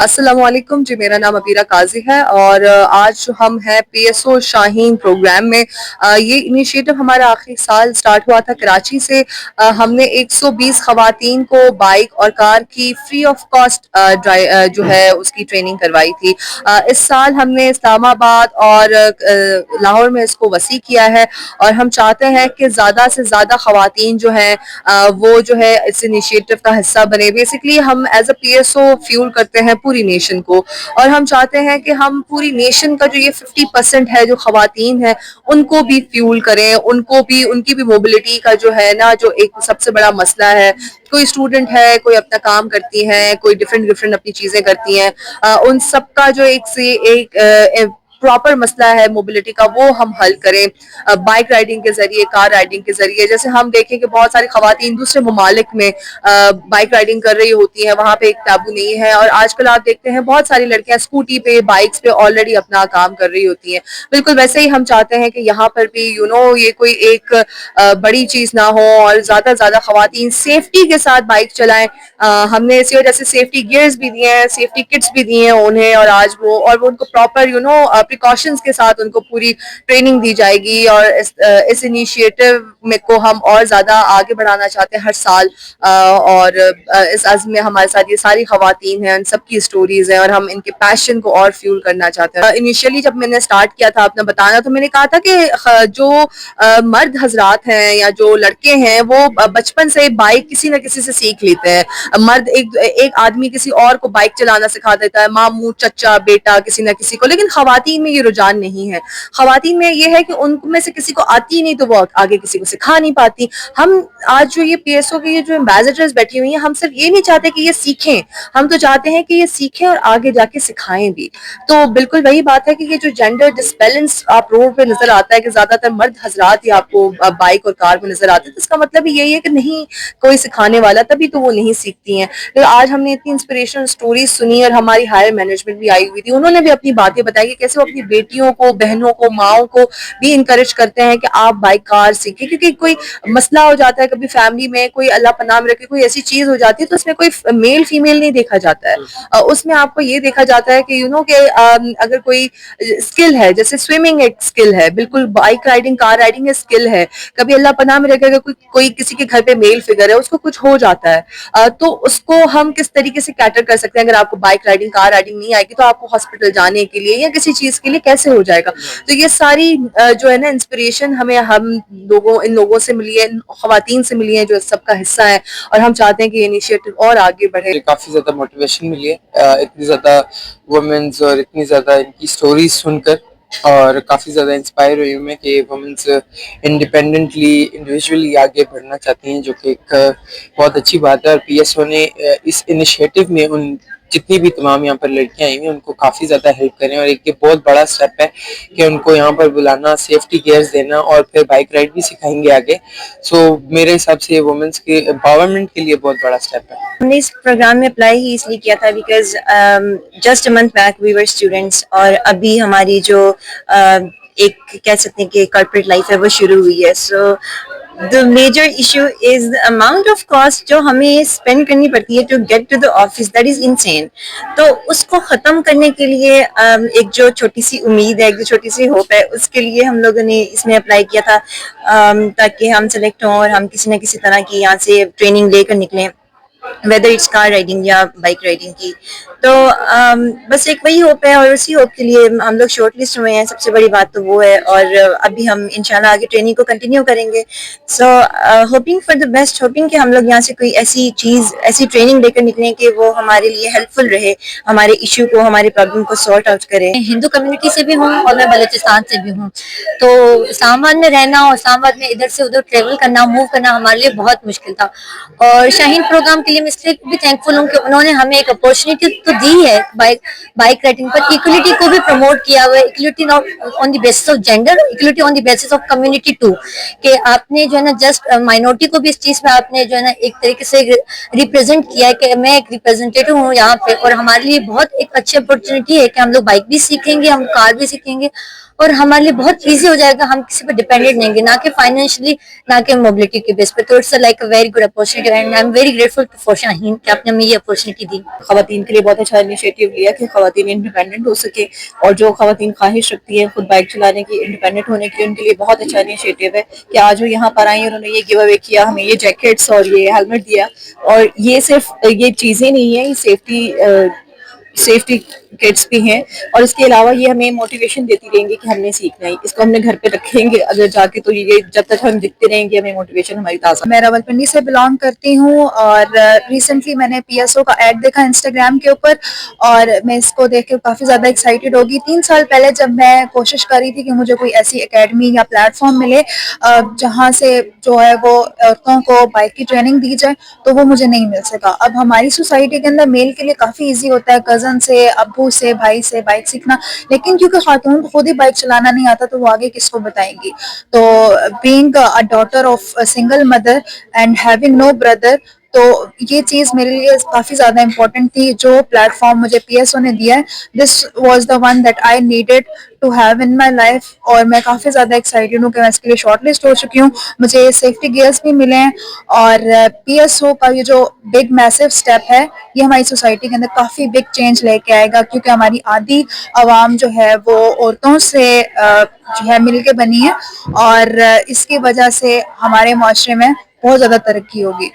अस्सलाम वालेकुम जी, मेरा नाम अबीरा काजी है और आज हम हैं पीएसओ शाहीन प्रोग्राम में। ये इनिशिएटिव हमारा आखिरी साल स्टार्ट हुआ था कराची से। हमने 120 खवातीन को बाइक और कार की फ्री ऑफ कॉस्ट जो है उसकी ट्रेनिंग करवाई थी। इस साल हमने इस्लामाबाद और लाहौर में इसको वसी किया है और हम चाहते हैं कि ज़्यादा से ज़्यादा खवातीन जो हैं वो जो है इस इनिशिएटिव का हिस्सा बने। बेसिकली हम एज अ पीएसओ फ्यूल करते हैं पूरी नेशन को और हम चाहते हैं कि हम पूरी नेशन का जो ये 50% है जो खवातीन है उनको भी फ्यूल करें, उनको भी उनकी भी मोबिलिटी का जो है ना जो एक सबसे बड़ा मसला है। कोई स्टूडेंट है, कोई अपना काम करती हैं, कोई डिफरेंट डिफरेंट अपनी चीजें करती हैं, उन सबका जो एक से एक प्रॉपर मसला है मोबिलिटी का वो हम हल करें बाइक राइडिंग के जरिए, कार राइडिंग के जरिए। जैसे हम देखें कि बहुत सारी खवातीन दूसरे ममालिक में बाइक राइडिंग कर रही होती हैं, वहाँ पे एक टाबू नहीं है और आजकल आप देखते हैं बहुत सारी लड़कियां स्कूटी पे, बाइक्स पे ऑलरेडी अपना काम कर रही होती हैं। बिल्कुल वैसे ही हम चाहते हैं कि यहाँ पर भी ये कोई एक बड़ी चीज ना हो और ज्यादा से ज्यादा खवातीन सेफ्टी के साथ बाइक चलाएं। हमने इसी वजह से सेफ्टी गियर्स भी दिए हैं, सेफ्टी किट्स भी दिए हैं उन्हें और आज वो उनको प्रॉपर प्रिकॉशंस के साथ उनको पूरी ट्रेनिंग दी जाएगी और इस इनिशिएटिव में को हम और ज्यादा आगे बढ़ाना चाहते हैं हर साल। और इस अज़्म में हमारे साथ ये सारी खवातीन हैं, उन सबकी स्टोरीज हैं और हम इनके पैशन को और फ्यूल करना चाहते हैं। इनिशियली जब मैंने स्टार्ट किया था अपना बताना तो मैंने कहा था कि जो मर्द हजरात हैं या जो लड़के हैं वो बचपन से बाइक किसी न किसी से सीख लेते हैं। मर्द एक आदमी किसी और को बाइक चलाना सिखा देता है, मामू, चचा, बेटा, किसी न किसी को। लेकिन खवातीन में ये रुझान नहीं है। खवातीन में ये है कि उनमें से किसी को आती नहीं तो वो आगे किसी को सिखा नहीं पाती। हम आज जो ये पीएसओ के जो एम्बेसडर्स बैठी हुई हैं, हम सिर्फ ये नहीं चाहते कि ये सीखें, हम तो चाहते हैं कि ये सीखें और आगे जाके सिखाएं भी। तो बिल्कुल वही बात है कि ये जो जेंडर डिसबैलेंस आप रोड पे नजर आता है कि ज्यादातर मर्द हजरात ही आपको बाइक और कार में नजर आते हैं, तो इसका मतलब यही है कि नहीं कोई सिखाने वाला, तभी तो वो नहीं सीखती हैं। तो आज हमने इतनी इंस्पिरेशनल स्टोरीज सुनी और हमारी हायर मैनेजमेंट भी आई हुई थी, उन्होंने भी अपनी बातें बताई कि कैसे वो अपनी बेटियों को, बहनों को, माओ को भी इंकरेज करते हैं कि आप बाइक कार सीखें। क्योंकि कोई मसला हो जाता है कभी फैमिली में, कोई अल्लाह पनाह में रखे कोई ऐसी चीज हो जाती है तो उसमें कोई मेल फीमेल नहीं देखा जाता है। उसमें आपको ये देखा जाता है कि अगर कोई स्किल है, जैसे स्विमिंग एक स्किल है, बिल्कुल बाइक राइडिंग, कार राइडिंग एक स्किल है। कभी अल्लाह पनाह में रखेगा कोई किसी के घर पे मेल फिगर है, उसको कुछ हो जाता है, तो उसको हम किस तरीके से कैटर कर सकते हैं। अगर आपको बाइक राइडिंग, कार राइडिंग नहीं आएगी तो आपको हॉस्पिटल जाने के लिए या किसी चीज के लिए कैसे हो जाएगा। तो ये सारी जो है ना इंस्पिरेशन हमें इन लोगों से मिली है, खवातीन से मिली है जो इस सबका हिस्सा है और हम चाहते हैं कि ये इनिशिएटिव और आगे बढ़े। काफी ज्यादा मोटिवेशन मिली है इतनी ज्यादा वुमेन्स और इतनी ज्यादा इनकी स्टोरीज सुनकर, और काफी ज्यादा इंस्पायर हुई हूँ मैं कि वुमेन्स इंडिपेंडेंटली, इंडिविजुअली आगे बढ़ना चाहती हैं, जो कि एक बहुत अच्छी बात है। और पीएसओ ने इस इनिशिएटिव में उन जितनी भी तमाम यहाँ पर लड़कियां आई हुई हैं उनको काफी ज्यादा हेल्प करें, और एक ये बहुत बड़ा स्टेप है कि उनको यहाँ पर बुलाना, सेफ्टी गियर्स देना और फिर बाइक राइड भी सिखाएंगे आगे। सो मेरे हिसाब से वुमेन्स के एम्पावरमेंट के लिए बहुत बड़ा स्टेप है। हमने इस प्रोग्राम में अप्लाई ही इसलिए किया था because just a month back we were students, और अभी हमारी जो एक कह सकते हैं कि कॉर्पोरेट लाइफ है वो शुरू हुई है। So the major issue is the amount of cost जो हमें स्पेंड करनी पड़ती है to get to the office, that is insane. तो उसको खत्म करने के लिए एक जो छोटी सी उम्मीद है, एक जो छोटी सी होप है, उसके लिए हम लोगों ने इसमें अप्लाई किया था ताकि हम सेलेक्ट हों और हम किसी न किसी तरह की यहाँ से ट्रेनिंग लेकर निकलें, वेदर इट्स कार राइडिंग या बाइक राइडिंग की। तो बस एक वही होप है और उसी होप के लिए हम लोग शॉर्ट लिस्ट हुए हैं। सबसे बड़ी बात तो वो है, और अभी हम इंशाल्लाह आगे ट्रेनिंग को कंटिन्यू करेंगे। सो hoping for the best, hopping कि हम लोग यहाँ से कोई ऐसी चीज़, ऐसी ट्रेनिंग लेकर निकलें कि वो हमारे लिए हेल्पफुल रहे, हमारे इशू को, हमारे प्रॉब्लम को सॉर्ट आउट करे। हिंदू कम्युनिटी से भी हूँ और मैं बलूचिस्तान से भी हूँ, तो इस्लामाबाद में रहना और इस्लामाबाद में इधर से उधर ट्रेवल करना, मूव करना हमारे लिए बहुत मुश्किल था। और शाहीन प्रोग्राम के लिए मैं इसलिए भी थैंकफुल हूँ कि उन्होंने हमें एक अपॉर्चुनिटी तो दी है बाइक राइडिंग पर, इक्वलिटी को भी प्रमोट किया हुआ है, equality on the basis of gender, equality on the basis of community too, कि आपने जो है ना जस्ट माइनॉरिटी को भी इस चीज में आपने जो है ना एक तरीके से रिप्रेजेंट किया है कि मैं एक रिप्रेजेंटेटिव हूँ यहाँ पे। और हमारे लिए बहुत एक अच्छी अपॉर्चुनिटी है कि हम लोग बाइक भी सीखेंगे, हम कार भी सीखेंगे اور ہمارے لیے بہت ایزی ہو جائے گا, ہم کسی پہ ڈیپینڈنٹ نہیں گے, نہ کہ فائنینشلی نہ کہ موبلٹی کے بیس پہ. تو it's like a very good opportunity and I am very grateful for Shaheen کہ آپ نے ہمیں یہ اپارچونیٹی دی. خواتین کے لیے بہت اچھا انیشیٹو لیا کہ خواتین انڈیپینڈنٹ ہو سکے, اور جو خواتین خواہش رکھتی ہیں خود بائک چلانے کی, انڈیپینڈنٹ ہونے کی, ان کے لیے بہت اچھا انیشیٹو ہے کہ آج وہ یہاں پر آئی, انہوں نے یہ گیو اوے کیا, ہمیں یہ جیکٹس اور یہ ہیلمٹ دیا. اور یہ صرف یہ چیزیں نہیں ہیں, یہ سیفٹی کٹس بھی ہیں, اور اس کے علاوہ یہ ہمیں موٹیویشن دیتی رہیں گی کہ ہم نے سیکھنا ہے, اس کو ہم نے گھر پہ رکھیں گے اگر جا کے, تو یہ جب تک ہم دکھتے رہیں گے ہمیں موٹیویشن ہماری تازہ. میں راولپنڈی سے بلانگ کرتی ہوں, اور ریسنٹلی میں نے پی ایس او کا ایڈ دیکھا انسٹاگرام کے اوپر, اور میں اس کو دیکھ کے کافی زیادہ ایکسائٹیڈ ہوگی. 3 سال پہلے جب میں کوشش کر رہی تھی کہ مجھے کوئی ایسی اکیڈمی یا پلیٹ فارم ملے جہاں سے جو ہے وہ عورتوں کو بائک کی ٹریننگ دی جائے, تو وہ مجھے نہیں مل سکا. اب ہماری سوسائٹی کے اندر میل کے لیے کافی ایزی ہوتا ہے, کزن سے, ابو سے, بھائی سے بائک سیکھنا, لیکن کیونکہ خاتون کو خود ہی بائک چلانا نہیں آتا تو وہ آگے کس کو بتائیں گی. تو being a daughter of single mother and having no brother, تو یہ چیز میرے لیے کافی زیادہ امپورٹنٹ تھی. جو پلیٹ فارم مجھے پی ایس او نے دیا ہے, this was the one that I needed to have in my life, اور میں کافی زیادہ ایکسائٹیڈ ہوں کہ میں اس کے لیے شارٹ لسٹ ہو چکی ہوں. مجھے سیفٹی گیئرس بھی ملے ہیں, اور پی ایس او کا یہ جو بگ میسو اسٹیپ ہے, یہ ہماری سوسائٹی کے اندر کافی بگ چینج لے کے آئے گا, کیونکہ ہماری آدھی عوام جو ہے وہ عورتوں سے جو ہے مل کے بنی ہے, اور اس کی وجہ سے ہمارے معاشرے میں بہت زیادہ ترقی ہوگی.